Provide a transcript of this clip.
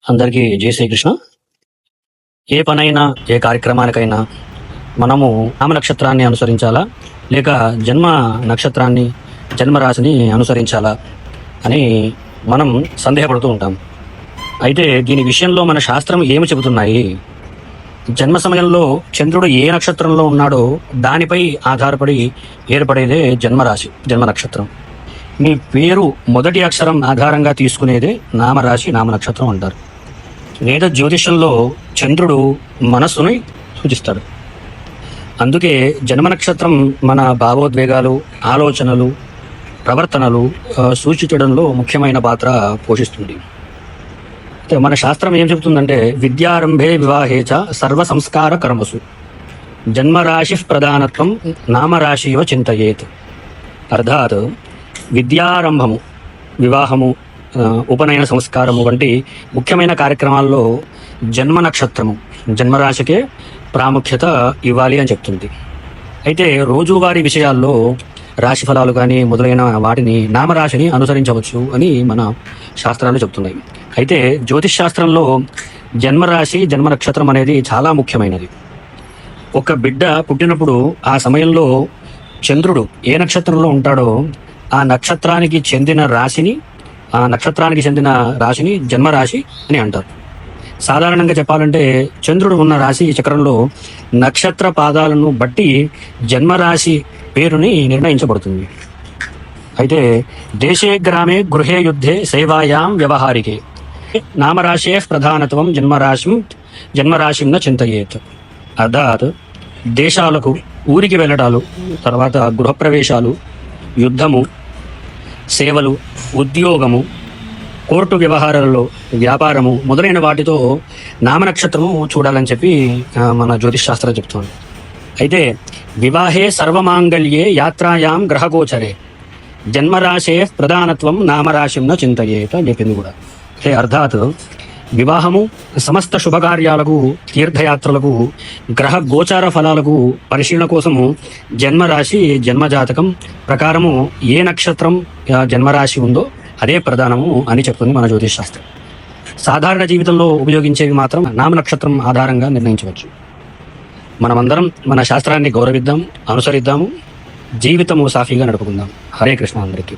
అందరికీ జై శ్రీకృష్ణ. ఏ పనైనా ఏ కార్యక్రమానికైనా మనము నామ నక్షత్రాన్ని అనుసరించాలా లేక జన్మ నక్షత్రాన్ని జన్మరాశిని అనుసరించాలా అని మనం సందేహపడుతూ ఉంటాం. అయితే దీని విషయంలో మన శాస్త్రం ఏమి చెబుతున్నాయి? జన్మ సమయంలో చంద్రుడు ఏ నక్షత్రంలో ఉన్నాడో దానిపై ఆధారపడి ఏర్పడేదే జన్మరాశి, జన్మ నక్షత్రం. మీ పేరు మొదటి అక్షరం ఆధారంగా తీసుకునేదే నామరాశి, నామ నక్షత్రం అంటారు. వేద జ్యోతిషంలో చంద్రుడు మనస్సుని సూచిస్తాడు. అందుకే జన్మ నక్షత్రం మన భావోద్వేగాలు, ఆలోచనలు, ప్రవర్తనలు సూచించడంలో ముఖ్యమైన పాత్ర పోషిస్తుంది. మన శాస్త్రం ఏం చెబుతుందంటే, విద్యారంభే వివాహేచ సర్వ సంస్కార కర్మసు జన్మరాశి ప్రధానత్వం నామరాశివ చింతయేత్. అర్థాత్ విద్యారంభము, వివాహము, ఉపనయన సంస్కారము వంటి ముఖ్యమైన కార్యక్రమాల్లో జన్మ నక్షత్రము, జన్మరాశికే ప్రాముఖ్యత ఇవ్వాలి అని చెప్తుంది. అయితే రోజువారీ విషయాల్లో రాశి ఫలాలు కానీ మొదలైన వాటిని నామరాశిని అనుసరించవచ్చు అని మన శాస్త్రాలు చెప్తున్నాయి. అయితే జ్యోతిష్ శాస్త్రంలో జన్మరాశి, జన్మ నక్షత్రం అనేది చాలా ముఖ్యమైనది. ఒక బిడ్డ పుట్టినప్పుడు ఆ సమయంలో చంద్రుడు ఏ నక్షత్రంలో ఉంటాడో ఆ నక్షత్రానికి చెందిన రాశిని జన్మరాశి అని అంటారు. సాధారణంగా చెప్పాలంటే చంద్రుడు ఉన్న రాశి చక్రంలో నక్షత్ర పాదాలను బట్టి జన్మరాశి పేరుని నిర్ణయించబడుతుంది. అయితే దేశే గ్రామే గృహే యుద్ధే సేవాయాం వ్యవహారికే నామరాశే ప్రధానత్వం జన్మరాశిం చింతయేత్. అర్థాత్ దేశాలకు, ఊరికి వెళ్ళడాలు, తర్వాత గృహప్రవేశాలు, యుద్ధము, సేవలు, ఉద్యోగము, కోర్టు వ్యవహారాలలో, వ్యాపారము మొదలైన వాటితో నామనక్షత్రము చూడాలని చెప్పి మన జ్యోతిష్ శాస్త్రం చెప్తుంది. అయితే వివాహే సర్వమాంగళ్యే యాత్రాయాం గ్రహగోచరే జన్మరాశే ప్రధానత్వం నామరాశింన చింతయేత అని చెప్పింది కూడా. అంటే అర్థాత్ వివాహము, సమస్త శుభకార్యాలకు, తీర్థయాత్రలకు, గ్రహ గోచార ఫలాలకు పరిశీలన కోసము జన్మరాశి, జన్మజాతకం ప్రకారము ఏ నక్షత్రం జన్మరాశి ఉందో అదే ప్రధానము అని చెప్తుంది మన జ్యోతిష్ శాస్త్రం. సాధారణ జీవితంలో ఉపయోగించేవి మాత్రం నామ నక్షత్రం ఆధారంగా నిర్ణయించవచ్చు. మనమందరం మన శాస్త్రాన్ని గౌరవిద్దాం, అనుసరిద్దాము, జీవితము సాఫీగా నడుపుకుందాం. హరే కృష్ణ అందరికీ.